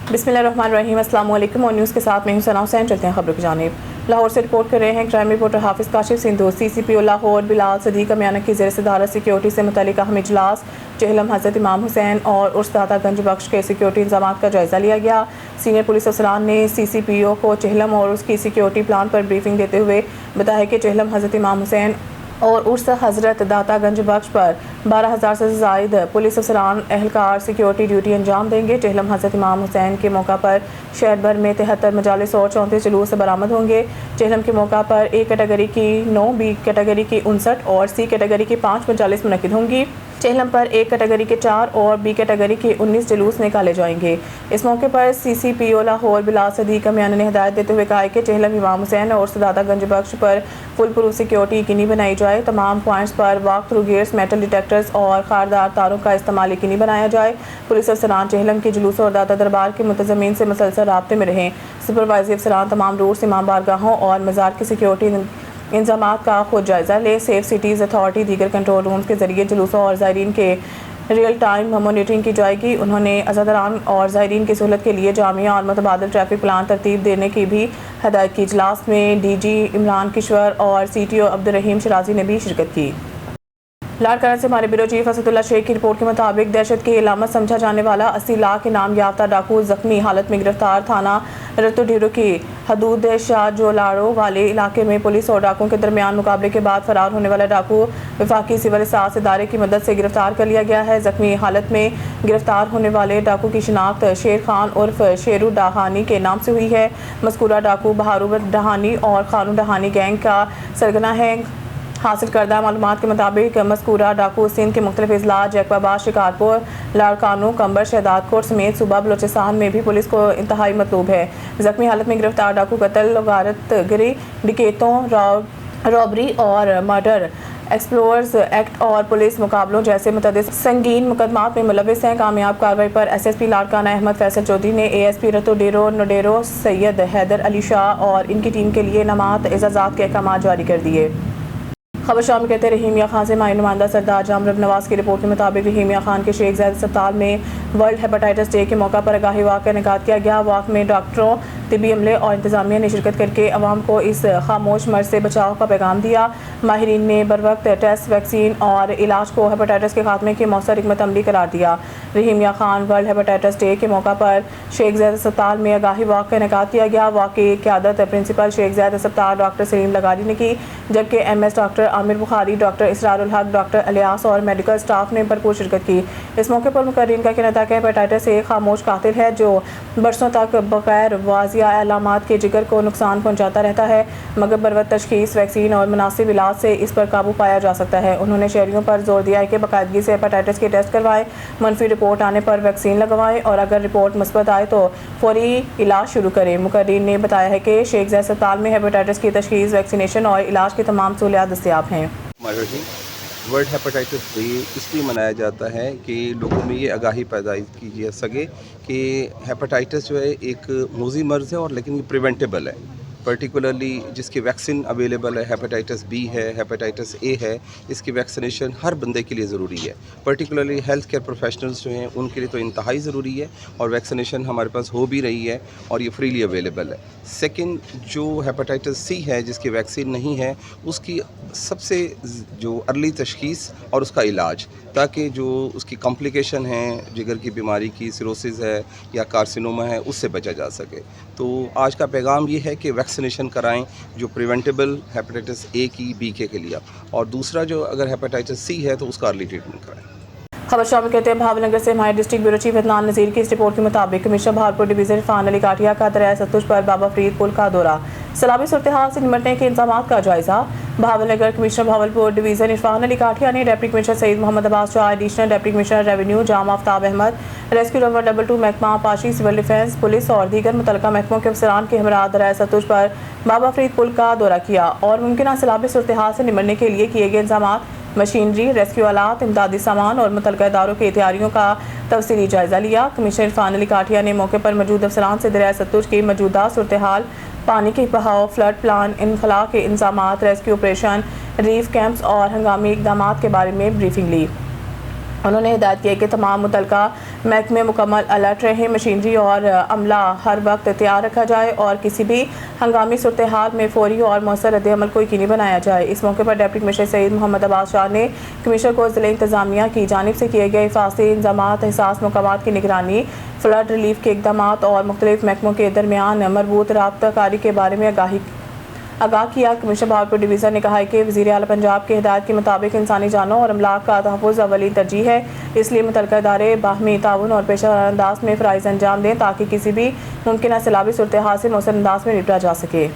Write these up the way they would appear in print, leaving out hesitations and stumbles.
बिस्मिल्लाहिर्रहमानिर्रहीम। अस्सलाम वालेकुम। और न्यूज़ के साथ मैं हूं सना हुसैन। चलते हैं खबरों की जानिब। लाहौर से रिपोर्ट कर रहे हैं क्राइम रिपोर्टर हाफिज़ काशिफ सिंधु। CCPO लाहौर बिलाल सदीक अमियाना की ज़ेर सदारत सिक्योरिटी से मुतल्लिक अहम इजलास चेहलम हज़रत इमाम हुसैन और उर्स दाता गंज बख्श के सिक्योरिटी इंतजामात का जायज़ा लिया गया। सीनियर पुलिस अफसरान ने CCPO को चेहलम और उसकी सिक्योरिटी प्लान पर ब्रीफिंग देते हुए बताया कि चेहलम हज़रत इमाम हुसैन और उर्स हज़रत दाता गंज बख्श पर 12,000 से ज़ायद पुलिस अफसरान एहलकार सिक्योरिटी ड्यूटी अंजाम देंगे। चेहलम हज़रत इमाम हुसैन के मौका पर शहर भर में 73 मजालिस और 34 जुलूस बरामद होंगे। चेहलम के मौका पर A कैटेगरी की 9, B कैटेगरी की 59 और C कैटेगरी की 5 मजालिस मुनक्किद होंगी। चेहलम पर A कैटेगरी के 4 और B कैटेगरी के 19 जुलूस निकाले जाएंगे। इस मौके पर CCPO लाहौर बिलाल सदीक अमियाना ने हिदायत देते हुए कहा है कि चेहलम इमाम हुसैन और दाता गंज बख्श पर फुल प्रूफ सिक्योरिटी यकीनी बनाई जाए। तमाम पॉइंट्स पर walk through gates, metal detectors और खारदार तारों का इस्तेमाल यकीनी बनाया जाए। पुलिस अफसरान चेहलम के जुलूस और दाता दरबार के मुंतज़मीन से मुसलसल राब्ते में रहें। सुपरवाइजरी अफसरान तमाम रूट्स, इमाम बारगाहों और मज़ार की सिक्योरिटी इंतजामात का खुद जायज़ा ले। सेफ सिटीज़ अथॉरिटी दीगर कंट्रोल रूम्स के ज़रिए जुलूसों और ज़ायरीन के रियल टाइम मॉनिटरिंग की जाएगी। उन्होंने अज़ादरान और ज़ायरीन की सहूलत के लिए जामिया और मुतबादिल ट्रैफिक प्लान तरतीब देने की भी हदायत की। इजलास में DG इमरान किश्वर और CTO अब्दुर्रहीम शराजी ने भी शिरकत की। लाड़काना से हमारे ब्यूरो चीफ असदुल्ला शेख की रिपोर्ट के मुताबिक दहशत की इलामत समझा जाने वाला 80 लाख इनाम याफ्ता डाकू जख्मी हालत में गिरफ्तार। थाना रत्तू ढीरो की हदूद शाह जोलाड़ो वाले इलाके में पुलिस और डाकुओं के दरमियान मुकाबले के बाद फरार होने वाला डाकू वफाकी सिविल सास इदारे की मदद से गिरफ्तार कर लिया गया है। जख्मी हालत में गिरफ्तार होने वाले डाकू की शिनाख्त शेर खान उर्फ शेरू डाहानी के नाम से हुई है। मज़कूरा डाकू बहारू डाहानी और खानू डाहानी गैंग का सरगना है। हासिल करदा मालूमात के मुताबिक मज़कूरा डाकू सिंध के मुख्तलिफ अजला जैकबाबाद, शिकारपुर, लाड़कानू, कंबर, शहदादकोट समेत सूबा बलोचिस्तान में भी पुलिस को इंतहाई मतलूब है। जख्मी हालत में गिरफ्तार डाकू कत्ल, गारतगिरी, डिकेतों, रॉबरी और मर्डर, एक्सप्लोर्स एक्ट और पुलिस मुकाबलों जैसे मुतअद्दिद संगीन मुकदमात में मुलविस हैं। कामयाब कार्रवाई पर SSP लाड़काना अहमद फैसल चौधरी ने ASP रत्तू डेरो नोडेरो सैयद हैदर अली शाह और इनकी टीम के लिए इनामात एजाज़ात के अहकाम जारी कर दिए। खबर शामिल कहते हैं रहीमिया खान से माही नुमाइंदा सरदार जामरब नवाज की रिपोर्ट के मुताबिक रहीमिया खान के शेख ज़ायद अस्पताल में वर्ल्ड हेपेटाइटिस डे के मौका पर आगाही वाक़ का इनेकाद किया गया। वाक़ में डॉक्टरों, तिबी अमले और इंतजामिया ने शिरकत करके अवाम को इस खामोश मर्ज से बचाव का पैगाम दिया। माहिरीन ने बर वक्त टेस्ट, वैक्सीन और इलाज को हेपेटाइटिस के खात्मे की मौसर हिकमत अमली करार दिया। Rahimiya Khan world hepatitis day के मौका पर शेख ज़ायद अस्पताल में आगाही वाक़ का इनेकाद किया गया। वाक़ की क़यादत प्रिंसिपल शेख ज़ायद अस्पताल डॉक्टर सलीम लगारी ने की, जबकि MS doctor Aamir Bukhari, doctor Israrul Haq, doctor Ilyas और मेडिकल स्टाफ ने भरपूर शिरकत की। इस मौके पर मुकर्रीन का कहना था कि हेपेटाइटिस एक खामोश कातिल है जो बरसों तक बगैर वाज़िया अलामात के जिगर को नुकसान पहुंचाता रहता है, मगर बरवक्त तशखीस, वैक्सीन और मुनासिब इलाज से इस पर काबू पाया जा सकता है। उन्होंने शहरियों पर जोर दिया है कि बाकायदगी से हेपेटाइटिस के टेस्ट करवाएं, मनफी रिपोर्ट आने पर वैक्सीन लगवाएं और अगर रिपोर्ट मुस्बत आए तो फौरी इलाज शुरू करें। मुकर्रीन ने बताया है कि शेख ज़ायद अस्पताल में हेपेटाइटिस की तशखीस, वैक्सीनेशन और इलाज की तमाम सहूलियात दस्तयाब हैं। वर्ल्ड हेपेटाइटिस डे इसलिए मनाया जाता है कि लोगों में ये आगाही पैदा की जा सके कि हेपेटाइटिस जो है एक मोज़ी मर्ज़ है और लेकिन ये प्रिवेंटेबल है। पर्टिकुलरली जिसकी वैक्सीन अवेलेबल है, हेपेटाइटिस B है, हेपेटाइटिस A है, इसकी वैक्सीनेशन हर बंदे के लिए ज़रूरी है। पर्टिकुलरली हेल्थ केयर प्रोफेशनल्स जो हैं उनके लिए तो इंतहाई ज़रूरी है और वैक्सीनेशन हमारे पास हो भी रही है और ये फ्रीली अवेलेबल है। सेकंड, जो हेपेटाइटिस C है जिसकी वैक्सीन नहीं है, उसकी सबसे जो अर्ली तशख़ीस और उसका इलाज, ताकि जो उसकी कॉम्प्लिकेशन हैं, जिगर की बीमारी की, सिरोसिस है या कार्सिनोमा है, उससे बचा जा सके। तो आज का पैगाम ये है कि वैक्सीनेशन कराएं जो प्रिवेंटेबल हेपेटाइटिस A की, B के लिए, और दूसरा जो अगर हेपेटाइटिस C है तो उसका अर्ली ट्रीटमेंट कराएं। खबर शामिल कहते हैं भावनगर से हमारे डिस्ट्रिक्ट ब्यूरो चीफ अदनान नज़ीर की इस रिपोर्ट के मुताबिक कमिश्नर भावलपुर डिवीज़न इरफान अली काठिया का दरिया सतलुज पर बाबा फरीद पुल का दौरा, सैलाबी सूरत हाल से निपटने के इंतजाम का जायजा। भावनगर कमिश्नर भावलपुर डिवीज़न इरफान अली काठिया ने deputy commissioner Saeed Mohammad Abbas Shah, additional deputy commissioner revenue Jam Aftab Ahmad, rescue number 22 महकमा पाशी, सिविल डिफेंस, पुलिस और दीगर मुतल्लिका महकमों के अफसरान के हमरा दरिया सतलुज पर बाबा फरीद पुल का दौरा किया और मुमकिन सैलाबी सूरत हाल से निपटने के लिए किए गए इंतजाम, मशीनरी, रेस्क्यू आलात, इमदादी सामान और मुतल्लिका इदारों की तैयारियों का तफसीली जायजा लिया। कमिश्नर इरफान अली काठिया ने मौके पर मौजूद अफसरान से दरिया सतलुज की मौजूदा सूरत हाल, पानी के बहाव, फ्लड प्लान, इनखला के इंतजामात, रेस्क्यू ऑपरेशन, रीफ कैंप्स और हंगामी इकदाम के बारे में ब्रीफिंग ली। انہوں نے ہدایت کی ہے کہ تمام متعلقہ محکمے مکمل الرٹ رہیں، مشینری اور عملہ ہر وقت تیار رکھا جائے اور کسی بھی ہنگامی صورتحال میں فوری اور مؤثر رد عمل کو یقینی بنایا جائے۔ اس موقع پر ڈپٹی کمشنر سعید محمد عباس شاہ نے کمشنر کو ضلع انتظامیہ کی جانب سے کیے گئے حفاظتی انتظامات، حساس مقامات کی نگرانی، فلڈ ریلیف کے اقدامات اور مختلف محکموں کے درمیان مربوط رابطہ کاری کے بارے میں آگاہ کیا۔ کمشنر بہاولپور ڈویژن نے کہا ہے کہ وزیر اعلیٰ پنجاب کی ہدایت کے مطابق انسانی جانوں اور املاک کا تحفظ اولین ترجیح ہے، اس لیے متعلقہ ادارے باہمی تعاون اور پیشہ ورانہ انداز میں فرائض انجام دیں تاکہ کسی بھی ممکنہ سیلابی صورتحال سے مؤثر انداز میں نپٹا جا سکے۔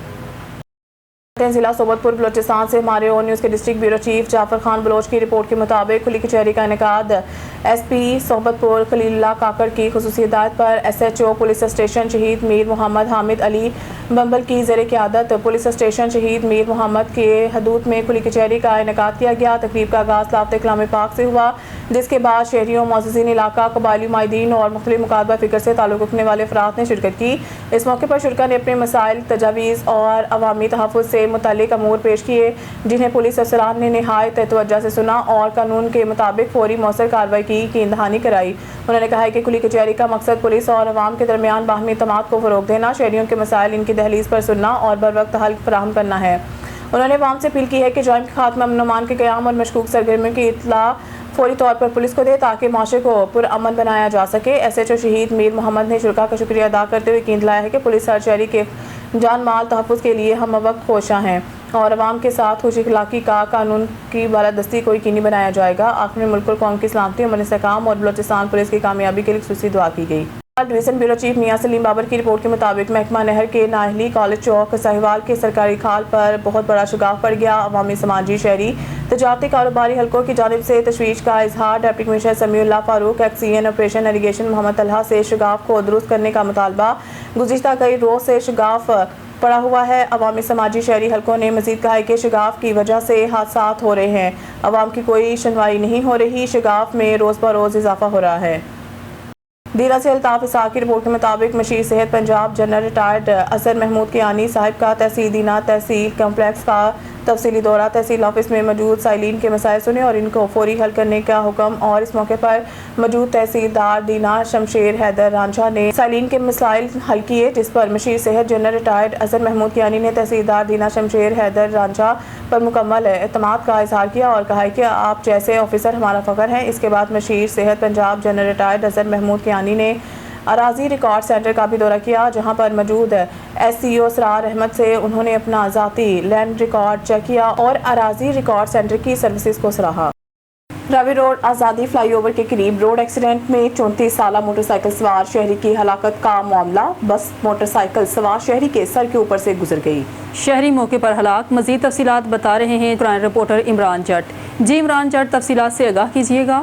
ضلع صوبت پور بلوچستان سے ہمارے او نیوز کے ڈسٹرکٹ بیورو چیف جعفر خان بلوچ کی رپورٹ کے مطابق کھلی کچہری کا انعقاد ایس پی صوبت پور خلیل اللہ کاکڑ کی خصوصی ہدایت پر S H O police station Shaheed Mir محمد حامد علی بمبل کی زیر قیادت پولیس اسٹیشن شہید میر محمد کے حدود میں کھلی کچہری کا انعقاد کیا گیا۔ تقریب کا آغاز لافتہ کلام پاک سے ہوا، جس کے بعد شہریوں، معززین علاقہ، قبائلی مائدین اور مختلف مکاتبہ فکر سے تعلق رکھنے والے افراد نے شرکت کی۔ اس موقع پر شرکا نے اپنے مسائل، تجاویز اور عوامی تحفظ سے متعلق امور پیش کیے، جنہیں پولیس افسران نے نہایت توجہ سے سنا اور قانون کے مطابق فوری مؤثر کارروائی کی یقین دہانی کرائی۔ انہوں نے کہا ہے کہ کھلی کچہری کا مقصد پولیس اور عوام کے درمیان باہمی اعتماد کو فروغ دینا، شہریوں کے مسائل ان کی دہلیز پر سننا اور بروقت حل فراہم کرنا ہے۔ انہوں نے عوام سے اپیل کی ہے کہ جرائم کے خاتمہ، امن و امان کے قیام اور مشکوک سرگرمیوں کی اطلاع فوری طور پر پولیس کو دے تاکہ معاشرے کو پرامن بنایا جا سکے۔ ایس ایچ او شہید میر محمد نے شرکا کا شکریہ ادا کرتے ہوئے یقین دلایا ہے کہ پولیس ہر شہری کے جان مال تحفظ کے لیے ہم وقت کوشاں ہیں اور عوام کے ساتھ خوش اخلاقی کا قانون کی بالادستی کو یقینی بنایا جائے گا۔ آخر میں ملک اور قوم کی سلامتی، امن استحکام اور بلوچستان پولیس کی کامیابی کے لیے خصوصی دعا کی گئی۔ ڈویژن بیورو چیف میاں سلیم بابر کی رپورٹ کے مطابق محکمہ نہر کے نااہلی کالج چوک ساہیوال کے سرکاری کھال پر بہت بڑا شگاف پڑ گیا۔ عوامی، سماجی، شہری، تجارتی، کاروباری حلقوں کی جانب سے تشویش کا اظہار۔ Deputy commissioner Samiullah Farooq, X E N operation irrigation Muhammad Talha سے شگاف کو درست کرنے کا مطالبہ۔ گزشتہ کئی روز سے شگاف پڑا ہوا ہے۔ عوامی، سماجی، شہری حلقوں نے مزید کہا ہے کہ شگاف کی وجہ سے حادثات ہو رہے ہیں، عوام کی کوئی سنوائی نہیں ہو رہی، شگاف میں روز بروز اضافہ ہو رہا ہے۔ دیرہ سے الطاف اسحاق کی رپورٹ کے مطابق مشیر صحت پنجاب جنرل ریٹائرڈ اظہر محمود کیانی صاحب کا تحصیل دینہ تحصیل کمپلیکس کا تفصیلی دورہ تحصیل آفس میں موجود سائلین کے مسائل سنے اور ان کو فوری حل کرنے کا حکم، اور اس موقع پر موجود تحصیلدار دینہ شمشیر حیدر رانجھا نے سائلین کے مسائل حل کیے، جس پر مشیر صحت جنرل ریٹائرڈ اظہر محمود کیانی نے تحصیلدار دینہ شمشیر حیدر رانجھا پر مکمل اعتماد کا اظہار کیا اور کہا کہ آپ جیسے آفیسر ہمارا فخر ہیں۔ اس کے بعد مشیر صحت پنجاب جنرل ریٹائرڈ اظہر محمود کیانی نے اراضی ریکارڈ سینٹر کا بھی دورہ کیا، جہاں پر موجود ایس سی او اسرار احمد سے انہوں نے اپنا ذاتی لینڈ ریکارڈ چیک کیا اور اراضی ریکارڈ سینٹر کی سروسز کو سراہا۔ راوی روڈ آزادی فلائی اوور کے قریب روڈ ایکسیڈنٹ میں 34 سالہ موٹر سائیکل سوار شہری کی ہلاکت کا معاملہ، بس موٹر سائیکل سوار شہری کے سر کے اوپر سے گزر گئی، شہری موقع پر ہلاک۔ مزید تفصیلات بتا رہے ہیں کرائم رپورٹر عمران جٹ۔ جی عمران جٹ، تفصیلات سے آگاہ کیجیے گا۔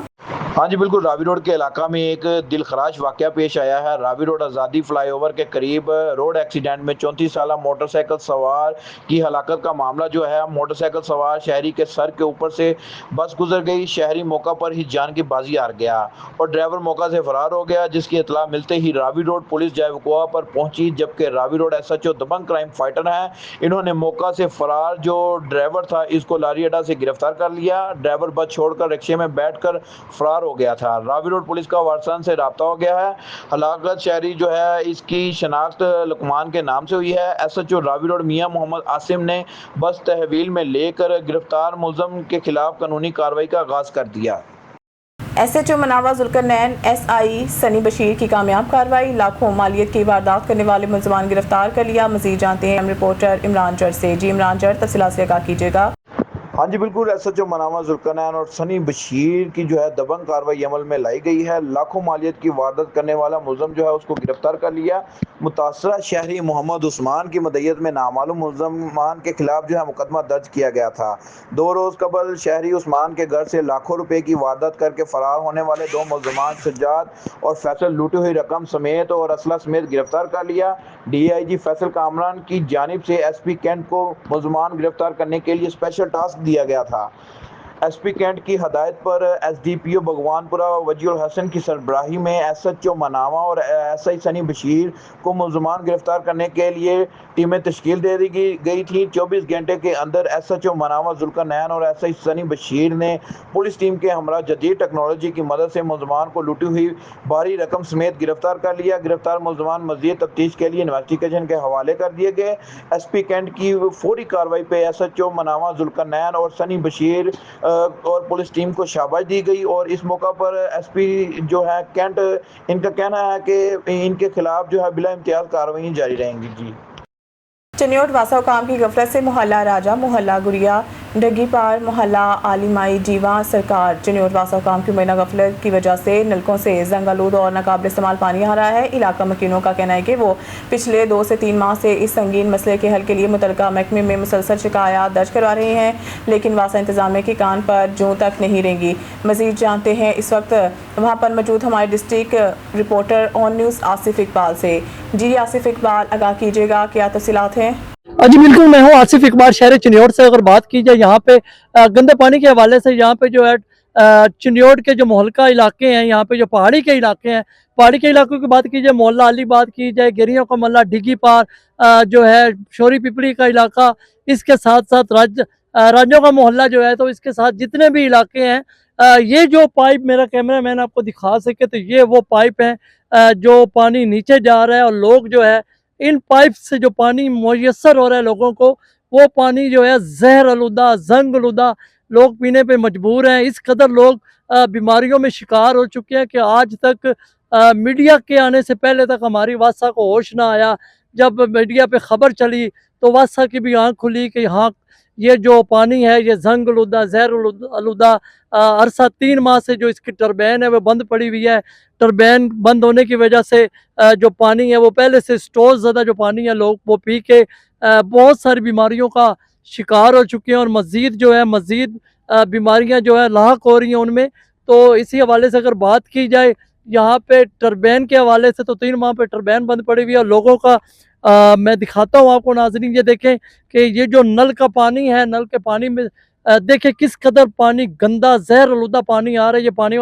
ہاں جی بالکل، راوی روڈ کے علاقہ میں ایک دل خراش واقعہ پیش آیا ہے۔ راوی روڈ آزادی فلائی اوور کے قریب روڈ ایکسیڈنٹ میں 34 سالہ موٹر سائیکل سوار کی ہلاکت کا معاملہ جو ہے، موٹر سائیکل سوار شہری کے سر کے اوپر سے بس گزر گئی، شہری موقع پر ہی جان کی بازی ہار گیا اور ڈرائیور موقع سے فرار ہو گیا، جس کی اطلاع ملتے ہی راوی روڈ پولیس جائے وقوع پر پہنچی، جبکہ راوی روڈ ایس ایچ او دبنگ کرائم فائٹر ہیں، انہوں نے موقع سے فرار جو ڈرائیور تھا اس کو لاری اڈا سے گرفتار کر لیا۔ ڈرائیور بس چھوڑ کر رکشے میں بیٹھ کر فرار ہو گیا تھا۔ راوی روڈ پولیس کا وارثان سے رابطہ ہو گیا ہے۔ ہلاکت شہری جو ہے اس کی شناخت لقمان کے نام سے ہوئی ہے۔ ایس ایچ او راوی روڈ میاں محمد عاصم نے بس تحویل میں لے کر گرفتار ملزم کے خلاف قانونی کارروائی کا آغاز کر دیا۔ S H O Manawa Zulqarnain S I Sunny Bashir کی کامیاب کارروائی، لاکھوں مالیت کی واردات کرنے والے ملزمان گرفتار کر لیا۔ مزید جانتے ہیں رپورٹر عمران جٹ سے۔ جی عمران جٹ، تفصیلات سے آگاہ کیجیے گا۔ ہاں جی بالکل، S H O Manawa Zulqarnain اور سنی بشیر کی جو ہے دبنگ کارروائی عمل میں لائی گئی ہے۔ لاکھوں مالیت کی واردات کرنے والا ملزم جو ہے اس کو گرفتار کر لیا۔ متاثرہ شہری محمد عثمان کی مدعیت میں نامعلوم ملزمان کے خلاف جو ہے مقدمہ درج کیا گیا تھا۔ 2 روز قبل شہری عثمان کے گھر سے لاکھوں روپے کی واردات کر کے فرار ہونے والے 2 ملزمان سجاد اور فیصل لوٹی ہوئی رقم سمیت اور اسلحہ سمیت گرفتار کر لیا۔ ڈی آئی جی فیصل کامران کی جانب سے ایس پی کینٹ کو ملزمان گرفتار کرنے کے لیے اسپیشل ٹاسک دیا گیا تھا۔ ایس پی کینٹ کی ہدایت پر ایس ڈی پی او بھگوانپورہ وجی الحسن کی سربراہی میں ایس ایچ او مناوا اور ایس آئی سنی بشیر کو ملزمان گرفتار کرنے کے لیے ٹیمیں تشکیل دے دی گئی تھی۔ 24 گھنٹے کے اندر S H O Manawa Zulqarnain اور ایس آئی سنی بشیر نے پولیس ٹیم کے ہمراہ جدید ٹیکنالوجی کی مدد سے ملزمان کو لوٹی ہوئی بھاری رقم سمیت گرفتار کر لیا۔ گرفتار ملزمان مزید تفتیش کے لیے انویسٹیگیشن کے حوالے کر دیے گئے۔ ایس پی کینٹ کی فوری کارروائی پہ S H O Manawa Zulqarnain اور سنی بشیر اور پولیس ٹیم کو شاباش دی گئی، اور اس موقع پر ایس پی جو ہے کینٹ، ان کا کہنا ہے کہ ان کے خلاف جو ہے بلا امتیاز کارروائیاں جاری رہیں گی۔ جی چنیوٹ واسا حکام کی غفلت سے محلہ راجہ، محلہ گریا، ڈگی پار، محلہ عالمائی جیواں سرکار۔ چنیوٹ واسا حکام کی مبینہ غفلت کی وجہ سے نلکوں سے زنگ آلود اور ناقابل استعمال پانی آ رہا ہے۔ علاقہ مکینوں کا کہنا ہے کہ وہ پچھلے 2 سے 3 ماہ سے اس سنگین مسئلے کے حل کے لیے متعلقہ محکمے میں مسلسل شکایات درج کروا رہے ہیں، لیکن واسا انتظامیہ کی کان پر جوں تک نہیں رینگی۔ مزید جانتے ہیں اس وقت وہاں پر موجود ہمارے ڈسٹرکٹ رپورٹر آن نیوز آصف اقبال سے۔ جی آصف اقبال، آگاہ کیجیے گا، کیا تفصیلات ہیں؟ جی بالکل، میں ہوں آصف اقبال، شہر چنیوٹ سے۔ اگر بات کی جائے یہاں پہ گندے پانی کے حوالے سے، یہاں پہ جو ہے چنیوٹ کے جو محلقہ علاقے ہیں، یہاں پہ جو پہاڑی کے علاقے ہیں، پہاڑی کے علاقوں کی بات کی جائے، محلہ علی بات کی جائے، گریوں کا محلہ، ڈگی پار جو ہے، شوری پپڑی کا علاقہ، اس کے ساتھ ساتھ رانجوں کا محلہ جو ہے، تو اس کے ساتھ جتنے بھی علاقے ہیں، یہ جو پائپ میرا کیمرہ مین آپ کو دکھا سکے تو یہ وہ پائپ ہیں جو پانی نیچے جا رہا ہے، اور لوگ جو ہے ان پائپ سے جو پانی میسر ہو رہا ہے لوگوں کو، وہ پانی جو ہے زہر آلودہ، زنگ آلودہ لوگ پینے پہ مجبور ہیں۔ اس قدر لوگ بیماریوں میں شکار ہو چکے ہیں کہ آج تک میڈیا کے آنے سے پہلے تک ہماری واسا کو ہوش نہ آیا۔ جب میڈیا پہ خبر چلی تو واسا کی بھی آنکھ کھلی کہ ہاں یہ جو پانی ہے یہ زنگ آلودہ، زہر آلودہ عرصہ 3 ماہ سے جو اس کی ٹربین ہے وہ بند پڑی ہوئی ہے۔ ٹربین بند ہونے کی وجہ سے جو پانی ہے وہ پہلے سے سٹور زدہ جو پانی ہے، لوگ وہ پی کے بہت ساری بیماریوں کا شکار ہو چکے ہیں، اور مزید بیماریاں جو ہے لاحق ہو رہی ہیں ان میں۔ تو اسی حوالے سے اگر بات کی جائے یہاں پہ ٹربین کے حوالے سے، تو 3 ماہ پہ ٹربین بند پڑی ہوئی ہے، اور لوگوں کا میں دکھاتا ہوں آپ کو ناظرین، یہ دیکھیں کہ یہ جو نل کا پانی ہے، نل کے پانی میں دیکھیں کس قدر پانی گندا، زہر آلودہ پانی آ رہا ہے۔ یہ پانی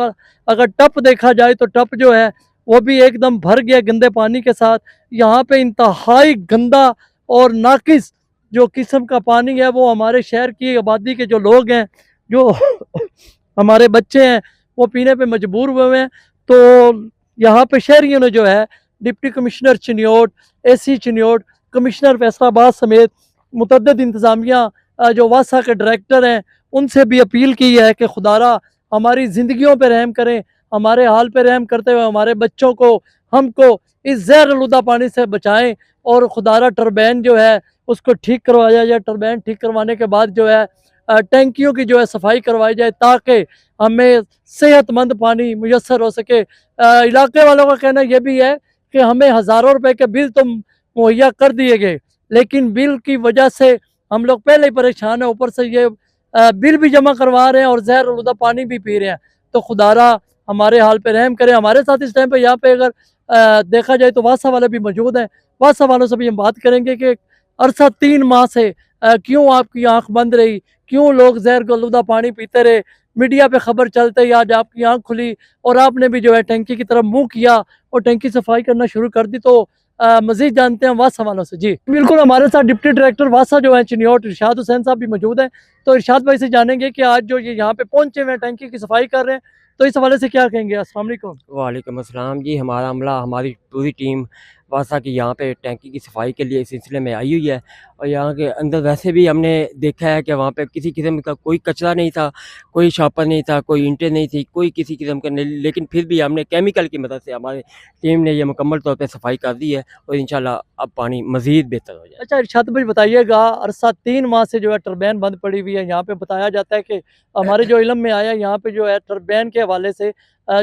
اگر ٹپ دیکھا جائے تو ٹپ جو ہے وہ بھی ایک دم بھر گیا گندے پانی کے ساتھ۔ یہاں پہ انتہائی گندا اور ناقص جو قسم کا پانی ہے، وہ ہمارے شہر کی آبادی کے جو لوگ ہیں، جو ہمارے بچے ہیں، وہ پینے پہ مجبور ہوئے ہیں۔ تو یہاں پہ شہریوں نے جو ہے ڈپٹی کمشنر چنیوٹ، اے سی چنیوٹ، کمشنر فیصل آباد سمیت متعدد انتظامیہ جو واسا کے ڈائریکٹر ہیں، ان سے بھی اپیل کی ہے کہ خدارا ہماری زندگیوں پہ رحم کریں، ہمارے حال پہ رحم کرتے ہوئے ہمارے بچوں کو، ہم کو اس زہر آلودہ پانی سے بچائیں، اور خدارا ٹربین جو ہے اس کو ٹھیک کروایا جائے۔ ٹربین ٹھیک کروانے کے بعد جو ہے ٹینکیوں کی جو ہے صفائی کروائی جائے، تاکہ ہمیں صحت مند پانی میسر ہو سکے۔ علاقے والوں کا کہنا یہ بھی ہے کہ ہمیں ہزاروں روپے کے بل تو مہیا کر دیے گئے، لیکن بل کی وجہ سے ہم لوگ پہلے ہی پریشان ہیں، اوپر سے یہ بل بھی جمع کروا رہے ہیں اور زہر آلودہ پانی بھی پی رہے ہیں۔ تو خدارا ہمارے حال پہ رحم کریں۔ ہمارے ساتھ اس ٹائم پہ یہاں پہ اگر دیکھا جائے تو واسا والے بھی موجود ہیں۔ واسا والوں سے بھی ہم بات کریں گے کہ عرصہ 3 ماہ سے کیوں آپ کی آنکھ بند رہی، کیوں لوگ زہر آلودہ پانی پیتے رہے۔ میڈیا پہ خبر چلتے ہی آج آپ کی آنکھ کھلی اور آپ نے بھی جو ہے ٹینکی کی طرف منہ کیا اور ٹینکی صفائی کرنا شروع کر دی۔ تو مزید جانتے ہیں واسا والوں سے۔ جی بالکل، ہمارے ساتھ ڈپٹی ڈائریکٹر واسا جو ہیں چنیوٹ، ارشاد حسین صاحب بھی موجود ہیں۔ تو ارشاد بھائی سے جانیں گے کہ آج جو یہ یہاں پہ پہنچے ہوئے ہیں ٹینکی کی صفائی کر رہے ہیں، تو اس حوالے سے کیا کہیں گے؟ السلام علیکم۔ وعلیکم السلام جی، ہمارا عملہ، ہماری پوری ٹیم واسا کی یہاں پہ ٹینکی کی صفائی کے لیے اس سلسلے میں آئی ہوئی ہے، اور یہاں کے اندر ویسے بھی ہم نے دیکھا ہے کہ وہاں پہ کسی قسم کا کوئی کچرا نہیں تھا، کوئی شاپر نہیں تھا، کوئی اینٹیں نہیں تھی، کوئی کسی قسم کا نہیں، لیکن پھر بھی ہم نے کیمیکل کی مدد سے ہماری ٹیم نے یہ مکمل طور پہ صفائی کر دی ہے، اور انشاءاللہ اب پانی مزید بہتر ہو جائے۔ اچھا ارشاد بھائی بتائیے گا، عرصہ 3 ماہ سے جو ہے ٹربین بند پڑی ہوئی ہے، یہاں پہ بتایا جاتا ہے کہ ہمارے جو علم میں آیا یہاں پہ جو ہے ٹربین کے حوالے سے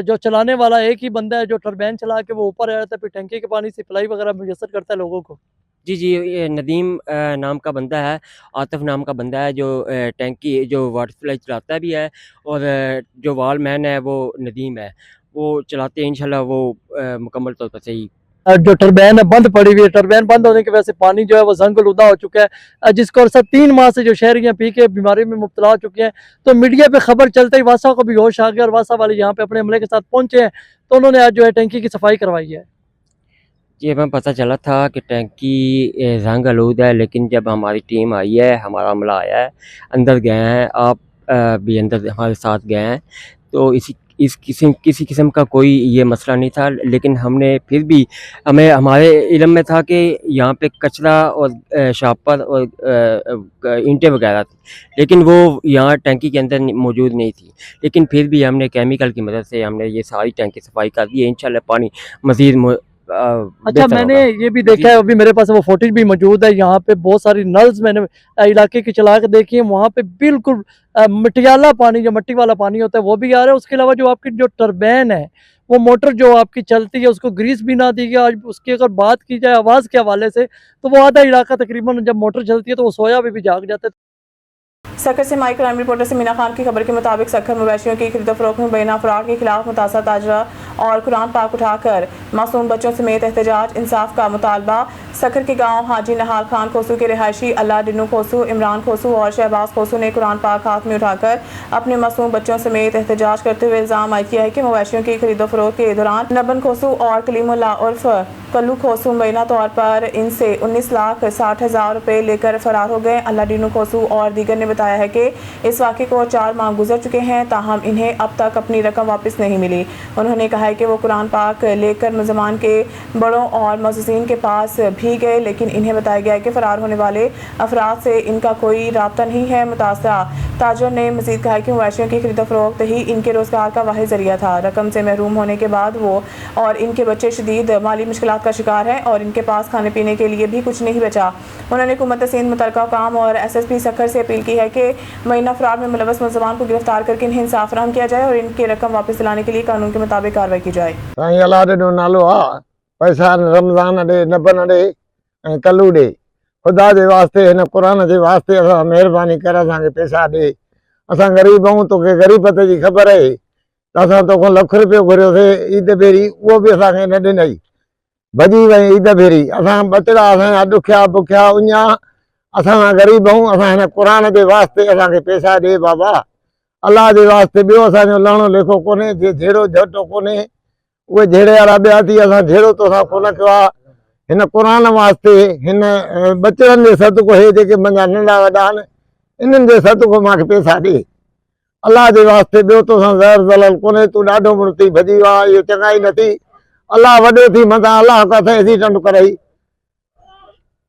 جو چلانے والا ایک ہی بندہ ہے جو ٹربین چلا کے وہ اوپر آ جاتا ہے، پھر ٹینکی کے پانی سپلائی وغیرہ میسر کرتا ہے لوگوں کو۔ جی یہ ندیم نام کا بندہ ہے، عاطف نام کا بندہ ہے، جو ٹینکی جو واٹر سپلائی چلاتا بھی ہے، اور جو وال مین ہے وہ ندیم ہے، وہ چلاتے ہیں۔ انشاءاللہ وہ مکمل طور پر صحیح जो टरबैन है बंद पड़ी हुई है। टरबैन बंद होने की वजह से पानी जो है वो जंगलुदा हो चुका है, जिसको अरसा 3 माह से जो शहरियाँ पी के बीमारी में मुब्तला हो चुके हैं। तो मीडिया पे खबर चलते ही वासा को भी होश आ गया और वासा वाले यहाँ पे अपने अमले के साथ पहुंचे हैं, तो उन्होंने आज जो है टैंकी की सफाई करवाई है। ये हमें पता चला था कि टैंकी रंग आलूद है, लेकिन जब हमारी टीम आई है, हमारा अमला आया है, अंदर गए हैं, आप भी अंदर हमारे साथ गए हैं, तो किसी किस्म का कोई ये मसला नहीं था। लेकिन हमने फिर भी हमें हमारे इल्म में था कि यहाँ पे कचरा और शापर और ईंटें वगैरह थी, लेकिन वो यहाँ टैंकी के अंदर मौजूद नहीं थी। लेकिन फिर भी हमने केमिकल की मदद से हमने ये सारी टैंकी सफाई कर दी है। इंशाल्लाह पानी मज़ीद अच्छा, मैंने ये भी देखा है, अभी मेरे पास वो फुटेज भी मौजूद है। यहाँ पे बहुत सारी नल्स मैंने इलाके की चला के देखी है, वहाँ पे बिल्कुल मटियाला पानी, जो मिट्टी वाला पानी होता है वो भी आ रहा है। उसके अलावा जो आपकी जो टरबैन है, वो मोटर जो आपकी चलती है, उसको ग्रीस भी ना दी गया। आज उसकी अगर बात की जाए आवाज़ के हवाले से, तो वो आधा इलाका तकरीबन जब मोटर चलती है तो वो सोया भी जाग जाता है। सखर से माई क्राइम रिपोर्टर समीना खान की खबर के मुताबिक सखर मवेशियों की खरीदो फरोख्त में बेना अफराद के खिलाफ मुतासर ताजरा और कुरान पाक उठाकर मासूम बच्चों समेत एहतजाज, इंसाफ का मुतालबा। सखर के गांव हाजी नहाल खान खोसू के रिहायशी अल्लाह डिनू खोसू, इमरान खोसू और शहबाज खोसू ने कुरान पाक हाथ में उठाकर अपने मासूम बच्चों समेत एहतजाज करते हुए इल्ज़ाम आयद किया है कि मवेशियों की खरीदो फरोख्त के दौरान नबन खोसू और कलीमुल्लाह उर्फ कल्लू खोसू मुबैना तौर पर इनसे 19,60,000 रुपये लेकर फरार हो गए। अल्लाह डिनू खोसू और दीगर ने बताया है कि इस वाक़े को 4 माह गुजर चुके हैं, ताहम इन्हें अब तक अपनी रकम वापस नहीं मिली। उन्होंने कहा है कि वो कुरान पाक लेकर मुलज़मान के बड़ों और मुअज़्ज़िज़ीन के पास भी गए, लेकिन इन्हें बताया गया है कि फ़रार होने वाले अफराद से इनका कोई राब्ता नहीं है। मुतासरा ताजर ने मज़ीद कहा कि मवेशियों की खरीद फरोख्त ही इनके रोज़गार का वाहिद ज़रिया था। रकम से महरूम होने के बाद वो और इनके बच्चे शदीद माली मुश्किलात का शिकार हैं और इनके पास खाने पीने के लिए भी कुछ नहीं बचा। उन्होंने हुकूमत सिंध, मुतलका हुकाम और SSP सखर से अपील की है कि महीना अफराद में मुलव्वस मुलज़मान को गिरफ्तार करके इन्हें इंसाफ फराहम किया जाए और इनकी रकम वापस दिलाने के लिए कानून के मुताबिक कार्रवाई की जाए। नालो पैसा रमज़ान ॾे, नबन ॾे ऐं कल्लू ॾे, ख़ुदा जे वास्ते हिन क़ुरान जे वास्ते असां महिरबानी कर असांखे पैसा ॾे। असां ग़रीब आहियूं, तोखे ग़रीबत जी ख़बर आहे त असां तोखां ₹1,00,000 घुरियोसीं ईद भेरी, उहो बि असांखे न ॾिनई, भॼी वई ईद भेरी। असां ॿचिड़ा असांजा ॾुखिया बुखिया उञा, असां ग़रीब आहियूं, असां हिन क़ुरान जे वास्ते असांखे पैसा ॾे बाबा, अलाह जे वास्ते। ॿियो असांजो लहिणो लेखो कोन्हे, जे जहिड़ो झटो कोन्हे उहे जहिड़े वारा ॿिया थी, असां जहिड़ो तोसां कोन कयो आहे। हिन क़ुरान वास्ते, हिन बचड़नि जे सदको, हे जेके मुंहिंजा नंढा वॾा आहिनि, इन्हनि जे सदको मूंखे पैसा ॾे अलाह जे वास्ते। ॿियो तोसां ज़हर ज़लल कोन्हे, तूं ॾाढो मुड़ु थी भॼी वियो आहे, इहो चङाई न थी। अलाह वॾो थी मथां अलाह किथे एक्सीडेंट करई,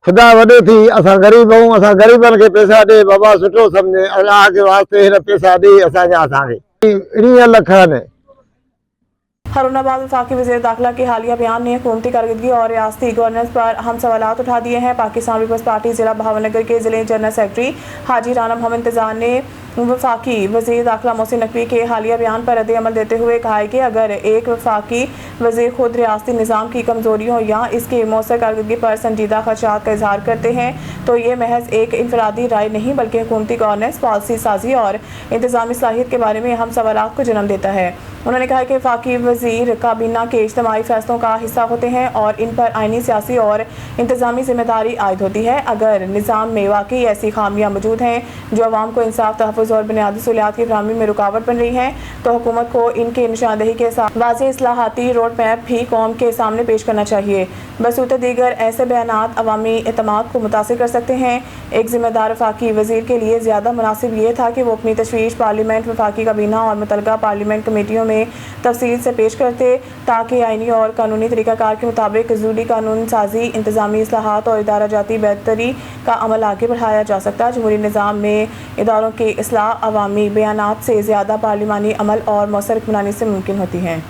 ख़ुदा वॾो थी। असां ग़रीब आहियूं, असां ग़रीबनि खे पैसा ॾे बाबा, सुठो सम्झे अलाह जे वास्ते हिन पैसा ॾे असांजा। असांखे 19 लख आहिनि। हारूनाबाद वफाकी वज़ीर दाखिला के हालिया बयान ने हुकूमती कारकर्दगी और रियासती गवर्नेंस पर अहम सवालात उठा दिए हैं। पाकिस्तान पीपल्स पार्टी ज़िला बहावलनगर के ज़िले जनरल सेक्रेटरी हाजी राना मोहम्मद इंतज़ार ने वफाकी वज़ीर दाखिला मोहसिन नकवी के हालिया बयान पर रद्द अमल देते हुए कहा है कि अगर एक वफाकी वज़ीर खुद रियासती निज़ाम की कमज़ोरियों या इसकी मौसर कारकर्दगी पर संजीदा खदशात का इजहार करते हैं तो ये महज एक इनफरादी राय नहीं बल्कि हुकूमती गवर्नेंस, पॉलिसी साजी और इंतज़ामी सलाहियत के बारे में अहम सवालात को जन्म देता है। उन्होंने कहा कि वफाकी वज़ीर काबीना के इज्तिमाई फैसलों का हिस्सा होते हैं और इन पर आइनी, सियासी और इंतज़ामी जिम्मेदारी आयद होती है। अगर निज़ाम में वाकई ऐसी खामियां मौजूद हैं जो अवाम को इंसाफ, तहफ़्फ़ुज़ और बुनियादी सहूलियात की फराहमी में रुकावट बन रही हैं, तो हुकूमत को इनके निशानदेही के साथ वाज़ेह इस्लाहाती रोड मैप भी कौम के सामने पेश करना चाहिए। बसूत दीगर ऐसे बयानात अवामी एतमाद को मुतासिर कर सकते हैं। एक ज़िम्मेदार वफाकी वज़ीर के लिए ज़्यादा मुनासिब ये था कि वो अपनी तशवीश पार्लियामेंट, वफाकी काबीना और मुतलका पार्लियामेंट कमेटियों में तफसील से पेश करते, ताकि आइनी और कानूनी तरीक़ाकार के मुताबिक ज़रूरी कानून साजी, इंतज़ामी इस्लाहात और इदारा जाती बेहतरी का अमल आगे बढ़ाया जा सकता। जमहूरी निज़ाम में इदारों की इस्लाह अवामी बयानात से ज़्यादा पार्लिमानी अमल और मौसर हुक्मरानी से मुमकिन होती है।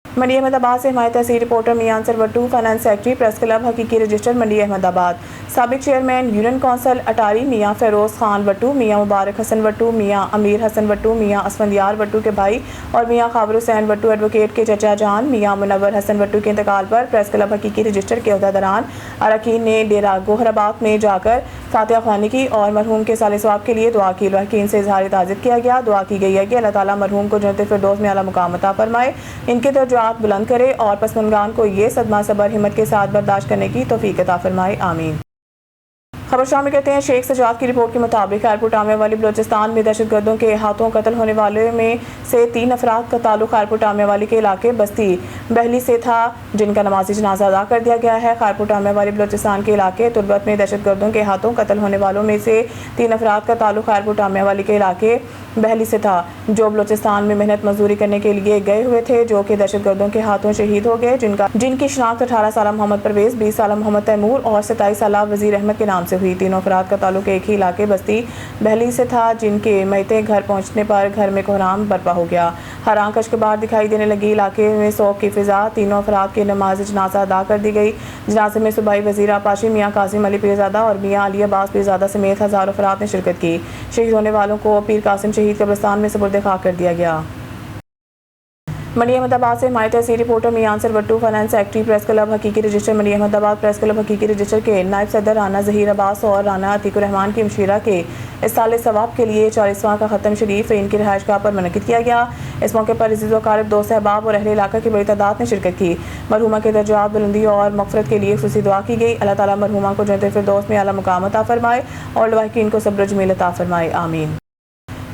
मंडी अहमदाबाद से हमारे तहसील reporter Mian Ansar Wattoo, finance secretary, press club हकीकी रजिस्टर मंडी अहमदाबाद, साबिक chairman union council Atari Mian Feroz Khan Wattoo, Mian Mubarak Hasan Wattoo, Mian Amir Hasan Wattoo, मियां असफंदियार वट्टू के भाई और मियां खाबर हुसैन वट्टू एडवोकेट के चचा जान, मियां मुनव्वर हसन वट्टू के इंतकाल पर प्रेस क्लब हकीकी रजिस्टर के अहदेदारान अरकान ने डेरा गोहराबाद में जाकर فاتحہ خوانی کی اور مرحوم کے سال ثواب کے لیے دعا کی۔ لواحقین سے اظہار تعزیت کیا گیا۔ دعا کی گئی ہے کہ اللہ تعالیٰ مرحوم کو جنت فردوس میں اعلیٰ مقام عطا فرمائے، ان کے درجات بلند کرے اور پسماندگان کو یہ صدمہ صبر ہمت کے ساتھ برداشت کرنے کی توفیق عطا فرمائے، آمین۔ خبر شامل کرتے ہیں شیخ سجاد کی رپورٹ کے مطابق خیرپور ٹامے والی بلوچستان میں دہشت گردوں کے ہاتھوں قتل ہونے والوں میں سے 3 افراد کا تعلق خیرپور ٹامے والی کے علاقے بستی بہلی سے تھا، جن کا نمازی جنازہ ادا کر دیا گیا ہے۔ خیرپور ٹامے والی بلوچستان کے علاقے تربت میں دہشت گردوں کے ہاتھوں قتل ہونے والوں میں سے 3 افراد کا تعلق خیرپور ٹامے والی کے علاقے بہلی سے تھا، جو بلوچستان میں محنت مزدوری کرنے کے لیے گئے ہوئے تھے، جو کہ دہشت گردوں کے ہاتھوں شہید ہو گئے، جن کی شناخت 18 سالہ محمد پرویز، 20 سالہ محمد تیمور اور 27 سالہ وزیر احمد کے نام سے ہوئی۔ تینوں افراد کا تعلق ایک ہی علاقے بستی بہلی سے تھا، جن کے میتیں گھر پہنچنے پر گھر میں کوہرام برپا ہو گیا، ہر آنکھ اشک بار دکھائی دینے لگی۔ علاقے میں سوگ کی فضا، تینوں افراد کی نماز جنازہ ادا کر دی گئی۔ جنازے میں صوبائی وزیر آبپاشی میاں قاسم علی پیرزادہ اور میاں علی عباس پیرزادہ سمیت ہزاروں افراد نے شرکت کی۔ شہید ہونے والوں کو پیر قاسم شہید قبرستان میں سپرد خاک کر دیا گیا۔ منڈی احمد آباد سے ہماری تحصیل رپورٹر میاں انصر بٹو، فائنانس سیکرٹری پریس کلب حقیقی رجسٹر منڈی احمد آباد، پریس کلب حقیقی رجسٹر کے نائب صدر رانا ظہیر عباس اور رانا عتیق الرحمان کی مشیرہ کے اس سال ثواب کے لیے 40واں کا ختم شریف ان کی رہائش گاہ پر منعقد کیا گیا۔ اس موقع پر عزیز و اقارب، دوست احباب اور اہل علاقہ کی بڑی تعداد نے شرکت کی۔ مرحومہ کے درجات بلندی اور مغفرت کے لیے خصوصی دعا کی گئی۔ اللہ تعالیٰ مرحومہ کو جنت فردوس میں اعلیٰ مقام عطا فرمائے اور لواحقین کو صبر و جمیل عطا فرمائے، آمین۔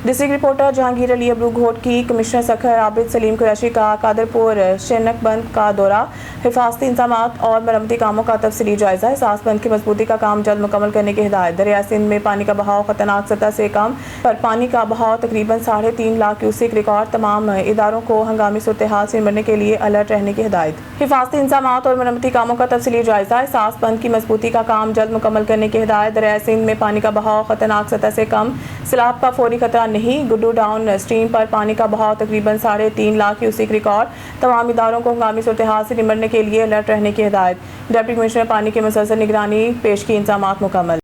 ڈسٹرکٹ رپورٹر جہانگیر علی ابرو گھوٹ کی کمشنر سکھر عابد سلیم قریشی کا قادرپور شینک بند کا دورہ، حفاظتی انتظامات اور مرمتی کاموں کا تفصیلی جائزہ، احساس بند کی مضبوطی کا کام جلد مکمل کرنے کی ہدایت۔ دریائے سندھ میں پانی کا بہاؤ خطرناک سطح سے کم، پر پانی کا بہاؤ تقریباً 3.5 لاکھ کیوسیک ریکارڈ، تمام اداروں کو ہنگامی صورتحال سے نمٹنے کے لیے الرٹ رہنے کی ہدایت۔ حفاظتی انتظامات اور مرمتی کاموں کا تفصیلی جائزہ، احساس بند کی مضبوطی کا کام جلد مکمل کرنے کی ہدایت۔ دریائے سندھ میں پانی کا بہاؤ خطرناک سطح سے کم، سیلاب کا فوری خطرہ نہیں، گڈو ڈاؤن اسٹریم پر پانی کا بہاؤ تقریباً 3.5 لاکھ کیوسیک ریکارڈ، تمام اداروں کو ہنگامی صورتحال سے نمٹنے کے لیے الرٹ رہنے کی ہدایت۔ ڈپٹی کمشنر پانی کی مسلسل نگرانی، پیشگی انتظامات مکمل۔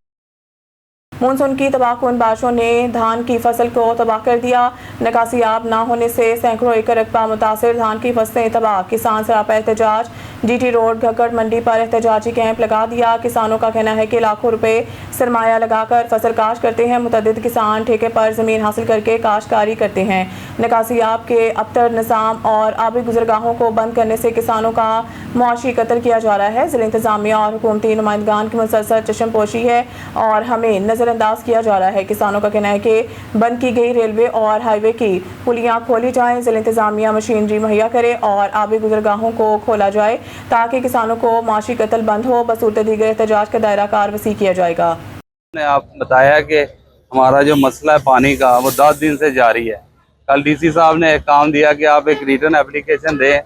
مونسون کی تباہ کن بارشوں نے دھان کی فصل کو تباہ کر دیا، نکاسی آب نہ ہونے سے سینکڑوں ایکڑ رقبہ متاثر، دھان کی فصلیں تباہ، کسان سراپا احتجاج، جی ٹی روڈ گھگڑ منڈی پر احتجاجی کیمپ لگا دیا۔ کسانوں کا کہنا ہے کہ لاکھوں روپے سرمایہ لگا کر فصل کاشت کرتے ہیں، متعدد کسان ٹھیکے پر زمین حاصل کر کے کاشتکاری کرتے ہیں۔ نکاسی آب کے ابتر نظام اور آبی گزرگاہوں کو بند کرنے سے کسانوں کا معاشی قتل کیا جا رہا ہے۔ ضلع انتظامیہ اور حکومتی نمائندگان کی مسلسل چشم پوشی ہے اور ہمیں نظر انداز کیا جا رہا ہے۔ کسانوں کا کہنا ہے کہ بند کی گئی ریلوے اور ہائی وے کی پلیاں کھولی جائیں، ضلع انتظامیہ مشینری مہیا کرے اور آبی گزرگاہوں کو کھولا جائے تاکہ کسانوں کو معاشی قتل بند ہو۔ بصورت دیگر احتجاج کا دائرہ کار وسیع کیا جائے گا۔ نے آپ بتایا کہ ہمارا جو مسئلہ ہے پانی کا وہ 10 دن سے جاری ہے۔ کل ڈی سی صاحب نے ایک کام دیا کہ آپ ایک ریٹرن اپلیکیشن دیں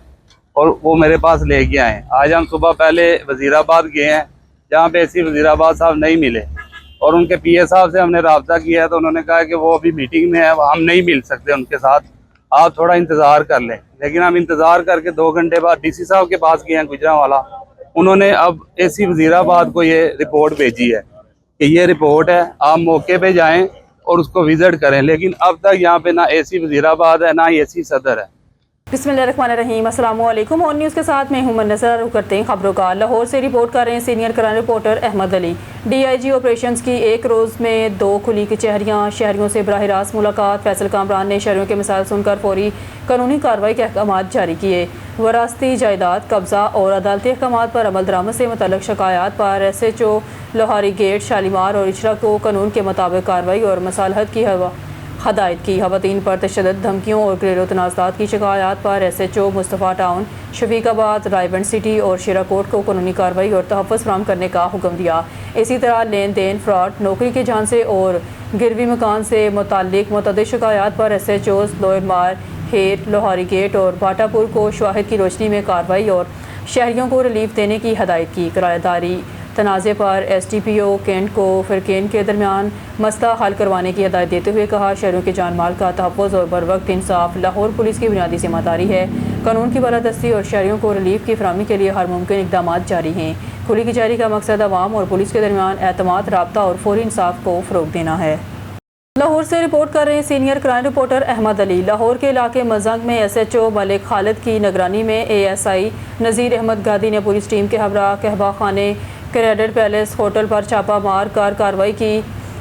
اور وہ میرے پاس لے کے آئیں۔ آج ہم صبح پہلے وزیر آباد گئے ہیں جہاں پہ ایسی وزیر آباد صاحب نہیں ملے اور ان کے پی اے صاحب سے ہم نے رابطہ کیا ہے تو انہوں نے کہا کہ وہ ابھی میٹنگ میں ہے، ہم نہیں مل سکتے ان کے ساتھ، آپ تھوڑا انتظار کر لیں۔ لیکن ہم انتظار کر کے 2 گھنٹے بعد ڈی سی صاحب کے پاس گئے ہیں گجرانوالا، انہوں نے اب اے سی وزیر آباد کو یہ رپورٹ بھیجی ہے کہ یہ رپورٹ ہے، آپ موقع پہ جائیں اور اس کو وزٹ کریں، لیکن اب تک یہاں پہ نہ اے سی وزیر آباد ہے نہ اے سی صدر ہے۔ بسم اللہ الرحمن الرحیم، السلام علیکم۔ اور نیوز کے ساتھ میں ہوں منظر، رخ کرتے ہیں خبروں کا۔ لاہور سے رپورٹ کر رہے ہیں senior crime reporter Ahmed Ali. D I G operations کی ایک روز میں 2 کھلی کچہریاں، شہریوں سے براہ راست ملاقات۔ فیصل کامران نے شہریوں کے مسائل سن کر فوری قانونی کارروائی کے احکامات جاری کیے۔ وراثتی جائیداد قبضہ اور عدالتی احکامات پر عمل درآمد سے متعلق شکایات پر S H O Lohari gate, Shalimar اور اچرا کو قانون کے مطابق کارروائی اور مصالحت کی ہدایت کی۔ خواتین پر تشدد، دھمکیوں اور گھریلو تنازعات کی شکایات پر ایس ایچ او مصطفیٰ ٹاؤن، شفیق آباد، رائے بنڈ سٹی اور شیرا کوٹ کو قانونی کارروائی اور تحفظ فراہم کرنے کا حکم دیا۔ اسی طرح لین دین، فراڈ، نوکری کے جھانسے اور گروی مکان سے متعلق متعدد شکایات پر ایس ایچ اوز لوئر مار، ہیر، لوہاری گیٹ اور باٹا پور کو شواہد کی روشنی میں کارروائی اور شہریوں کو ریلیف دینے کی ہدایت کی۔ کرایہ داری تنازع پر ایس ٹی پی او کینٹ کو فرقین کے درمیان مسئلہ حل کروانے کی ہدایت دیتے ہوئے کہا، شہریوں کے جان مال کا تحفظ اور بروقت انصاف لاہور پولیس کی بنیادی ذمہ داری ہے۔ قانون کی بالادستی اور شہریوں کو ریلیف کی فراہمی کے لیے ہر ممکن اقدامات جاری ہیں۔ کھلی کچہری کا مقصد عوام اور پولیس کے درمیان اعتماد، رابطہ اور فوری انصاف کو فروغ دینا ہے۔ لاہور سے رپورٹ کر رہے ہیں سینئر کرائم رپورٹر احمد علی۔ لاہور کے علاقے مزنگ میں ایس ایچ او ملک خالد کی نگرانی میں A S I Nazir Ahmad Gadi نے پولیس ٹیم کے ہمراہ کہبہ خانے क्रेडिट पैलेस होटल पर छापा मार कर कार्रवाई की।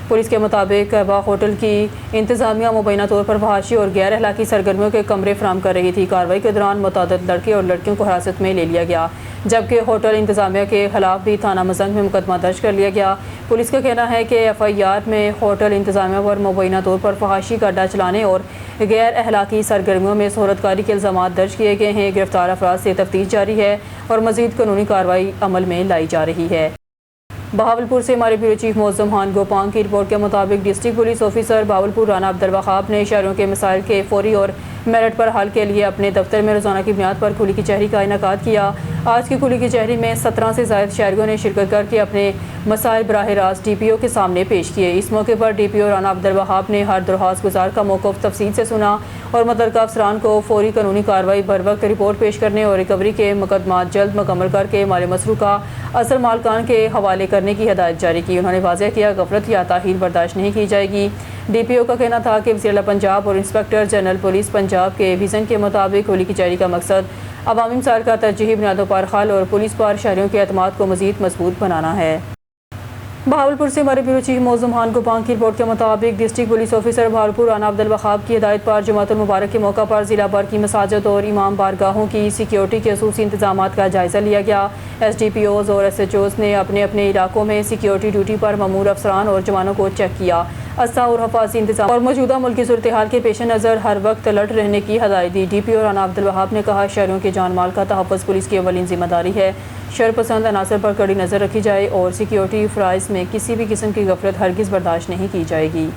पुलिस के मुताबिक कहवा होटल की इंतजामिया मुबैना तौर पर फहाशी और गैर अखलाकी सरगर्मियों के कमरे फराहम कर रही थी। कार्रवाई के दौरान मुतअद्दिद लड़के और लड़कियों को हिरासत में ले लिया गया, जबकि होटल इंतजामिया के खिलाफ भी थाना मसंग में मुकदमा दर्ज कर लिया गया। पुलिस का कहना है कि FIR में होटल इंतजामिया पर मुबैना तौर पर फहाशी का अड्डा चलाने और गैर अखलाकी सरगर्मियों में शोहरतकारी के इल्ज़ामात दर्ज किए गए हैं। गिरफ्तार अफराद से तफ्तीश जारी है और मज़ीद कानूनी कार्रवाई अमल में लाई जा रही है। बहावलपुर से हमारे ब्यूरो चीफ मौज़म खान गोपांग की रिपोर्ट के मुताबिक district police officer Bahawalpur Rana Abdul Wahab ने शहरों के मसाइल के फौरी और मेरिट पर हल के लिए अपने दफ्तर में रोज़ाना की बुनियाद पर खुली कचहरी का इनेकाद किया। आज की खुली कचहरी में 17 से ज़ायद शहरियों ने शिरकत करके अपने मसाइल बराह रास्त DPO के सामने पेश किए। इस मौके पर DPO राना अब्दुल वहाब ने हर दरख्वास्त गुजार का मौक़िफ़ तफसील से सुना और मुतल्लिक़ा अफसरान को फौरी कानूनी कार्रवाई बर वक्त रिपोर्ट पेश करने और रिकवरी के मुकदमात जल्द मुकम्मल करके माल मसरू का असल मालकान के हवाले करने की हिदायत जारी की। उन्होंने वाज़ेह किया गफलत या ताख़ीर बर्दाश्त नहीं की जाएगी। DPO का कहना था कि वज़ीर-ए-आला पंजाब और इंस्पेक्टर जनरल पुलिस पंजाब के विज़न के मुताबिक खुली कचहरी का मकसद अवामी मसाइल का तरजीही बुनियादों पर हल और पुलिस पर शहरियों के एतमाद को मज़ीद मजबूत बनाना है। बहावलपुर से हमारे ब्यूरो चीफ मौज़म खान गोपांग की रिपोर्ट के मुताबिक district police officer Bahawalpur Rana Abdul Wahab की हिदायत पर जुमातुल मुबारक के मौका पर ज़िला भर की मसाजिद और इमाम बारगाहों की सिक्योरिटी के खसूसी इंतजामात का जायज़ा लिया गया। SDPOs और SHOs ने अपने अपने इलाकों में सिक्योरिटी ड्यूटी पर ममूर अफसरान और जवानों को चेक किया। असा और हफाजी इंतजाम और मौजूदा मुल्की सूरत हाल के पेश नज़र हर वक्त अलर्ट रहने की हदायत दी। DPO राना अब्दुल वहाब ने कहा, शहरों के जान माल का तहफ़्फ़ुज़ पुलिस की अवलीन जिम्मेदारी है। शरपसंद अनासर पर कड़ी नज़र रखी जाए और सिक्योरिटी फ़राइज़ में किसी भी किस्म की गफलत हरगिज़ बर्दाश्त नहीं की जाएगी।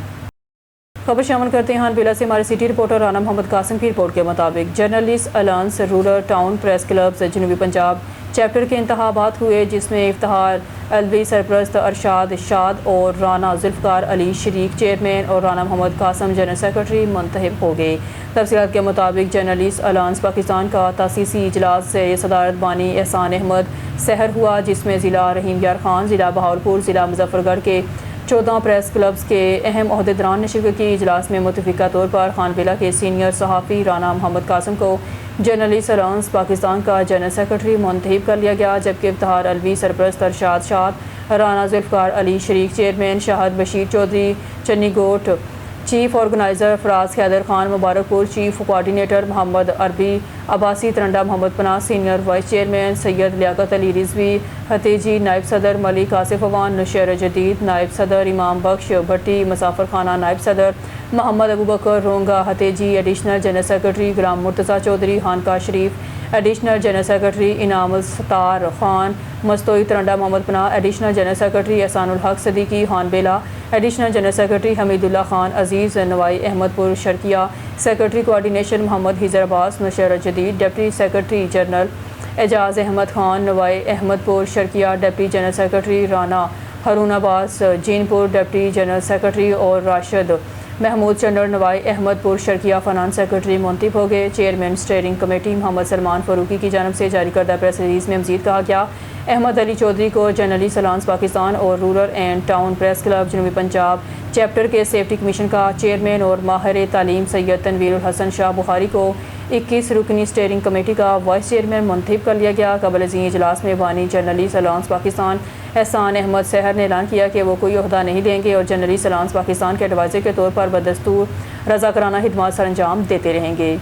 खबर शामिल करते हैं हानबिला से हमारे सिटी रिपोर्टर राना मोहम्मद कासिम की रिपोर्ट के मुताबिक journalist alliance rural town press club जनूबी पंजाब चैप्टर के इंतखाबात हुए, जिसमें इफ्तिखार अलवी सरप्रस्त, अरशाद शाद और राना जुल्फ़कार अली शरीक चेयरमैन और राना मोहम्मद कासम जनरल सेक्रेटरी मुंतखब हो गए। तफसीलात के मुताबिक जर्नलिस्ट अलायंस पाकिस्तान का तासीसी इजलास से सदारत बानी एहसान अहमद सहर हुआ, जिसमें ज़िला रहीम यार खान, ज़िला बहावलपुर, ज़िला मुजफ्फरगढ़ के 14 प्रेस क्लब्स के अहम अहदेदारान ने शिरकत की। इजलास में मुतफ़िका तौर पर खानबिला के सीनियर सहाफ़ी राना मोहम्मद कासम को जर्नलिस्ट अलायंस पाकिस्तान का जनरल सेक्रेटरी मुंतखब कर लिया गया, जबकि इफ्तिखार अलवी सरप्रस्त, अरशाद शाद, राना जुल्फ़कार अली शरीक chairman, Shahid Bashir Chaudhry Channigoth chief organizer, Faraz Haider Khan Mubarakpur chief coordinator, Mohammad Arbi Abbasi Taranda, Mohammad Panah senior vice chairman, Syed Liaquat Ali Rizvi Hatheji नायब सदर, मलिक आसिफ अवान नौशेर जदीद नायब सदर, इमाम बख्श भट्टी मुसाफर खाना नायब सदर, Mohammad Abu Bakar Ronga Hatheji additional general secretary, Ghulam Murtaza Chaudhry Khanqah Sharif additional general secretary, Inamul Sattar Khan Mastoi Taranda, Mohammad Panah additional general secretary, Ehsanul Haq Siddiqui Hanbela additional general secretary, Hamidullah Khan Aziz Nawai Ahmadpur Sharqia secretary coordination, Mohammad Hizar Abbas Nausher Jadeed deputy secretary general, Ijaz Ahmad Khan Nawai Ahmadpur Sharqia deputy general secretary, Rana Haroon Abbas Jinpur deputy general secretary और राशिद महमूद चंडर नवाई अहमदपुर शर्किया फाइनेंस सेक्रेटरी मुंतखब हो गए। Chairman steering committee Muhammad Salman Farooqui की जानब से जारी करदा प्रेस रिलीज़ में मज़ीद कहा गया, अहमद अली चौधरी को जर्नलिस्ट अलायंस पाकिस्तान और rural and town press club जनूबी पंजाब चैप्टर के सेफ्टी कमीशन का चेयरमैन और माहिर तालीम सैयद तनवीरुल हसन शाह बुखारी को 21 रुकनी स्टीयरिंग कमेटी का वाइस चेयरमैन मुंतखब कर लिया गया। कबल अज़ीं इजलास में बानी जर्नलिस्ट अलायंस पाकिस्तान एहसान अहमद सहर ने ऐलान किया कि वो कोई ओहदा नहीं लेंगे और जर्नलिस्ट अलायंस पाकिस्तान के एडवाइज़र के तौर पर बदस्तूर रज़ाकाराना खिदमत सर अंजाम देते रहेंगे।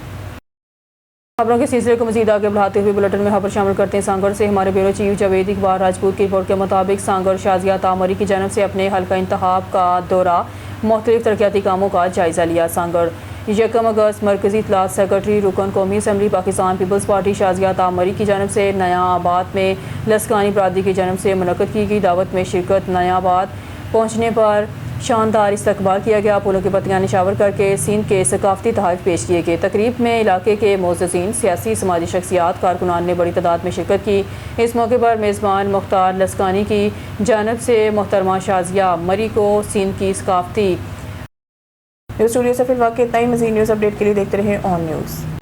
खबरों के सिलसिले को मज़ीद आगे बढ़ाते हुए बुलेटिन में खबर शामिल करते हैं सांगड़ से हमारे ब्यूरो चीफ जावेद इकबाल राजपूत की रिपोर्ट के मुताबिक सांगड़ शाजिया तामरी की जानब से अपने हल्का इंतखाब का दौरा मुख्तलिफ तरक्याती कामों का जायज़ा लिया। सांगड़ 1 अगस्त मरकज़ी इत्तलात सेक्रेटरी रुकन कौमी assembly Pakistan peoples party Shazia तामरी की जानब से नया आबाद में लस्कानी बरादरी की जानब से मुनक़्क़द की गई दावत में शिरकत। नया आबाद पहुँचने पर शानदार इस्तकबाल किया गया, फूलों की पत्तियां निशावर करके सीन के सकाफती तहफ़ पेश किए गए। तकरीब में इलाके के मोअज़्ज़िज़ीन, सियासी समाजी शख्सियात, कारकुनान ने बड़ी तादाद में शिरकत की। इस मौके पर मेज़बान मुख्तार लस्कानी की जानब से मोहतरमा शाजिया मरी को सीन की सकाफती। स्टूडियो से फिलहाल इतना ही। मज़ीद न्यूज़ अपडेट के लिए देखते रहें ऑन न्यूज़।